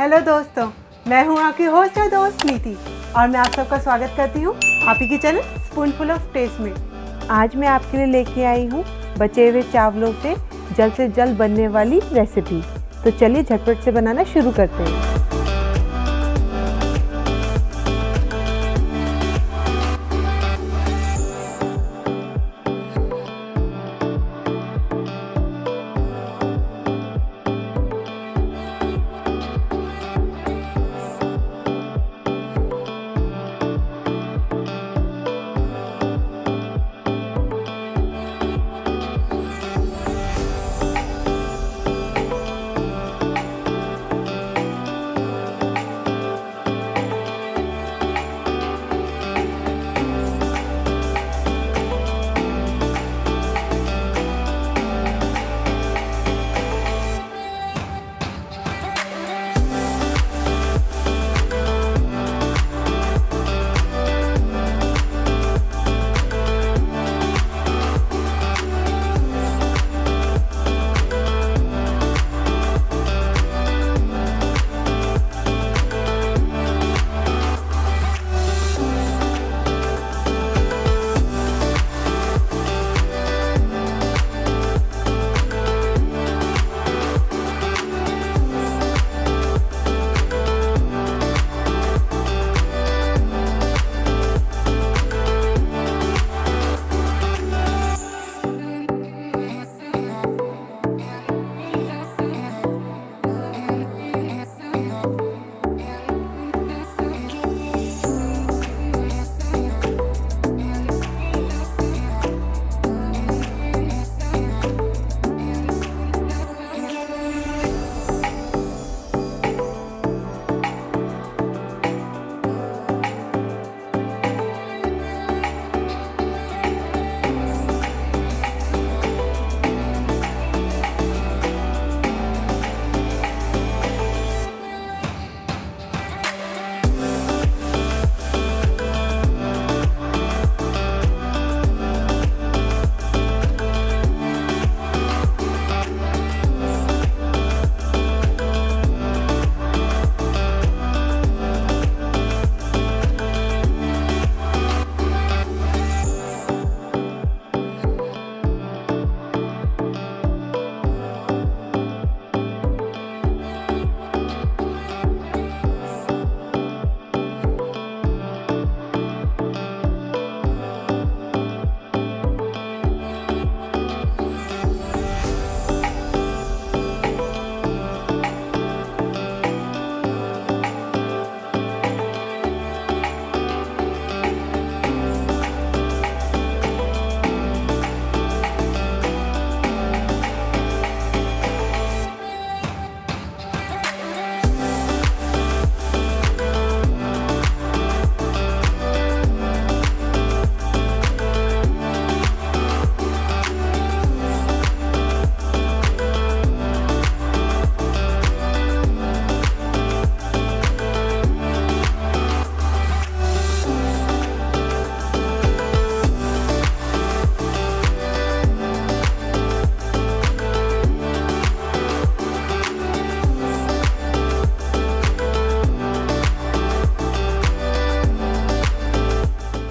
Hello दोस्तों, मैं हूं आपकी होस्ट और दोस्त नीति और मैं आप सबका स्वागत करती हूं आपकी की चैनल स्पूनफुल ऑफ टेस्ट में। आज मैं आपके लिए लेके आई हूं बचे हुए चावलों से जल्द बनने वाली रेसिपी। तो चलिए झटपट से बनाना शुरू करते हैं।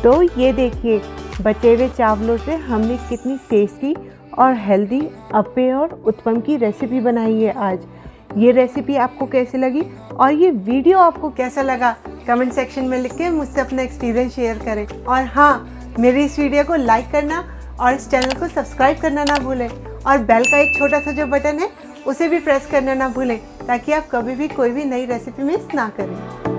तो ये देखिए, बचे हुए चावलों से हमने कितनी टेस्टी और हेल्दी अप्पे और उत्तपम की रेसिपी बनाई है आज। ये रेसिपी आपको कैसी लगी और ये वीडियो आपको कैसा लगा, कमेंट सेक्शन में लिख के मुझसे अपना एक्सपीरियंस शेयर करें। और हाँ, मेरी इस वीडियो को लाइक करना और इस चैनल को सब्सक्राइब करना ना भूलें और बेल का एक छोटा सा जो बटन है उसे भी प्रेस करना ना भूलें, ताकि आप कभी भी कोई भी नई रेसिपी मिस ना करें।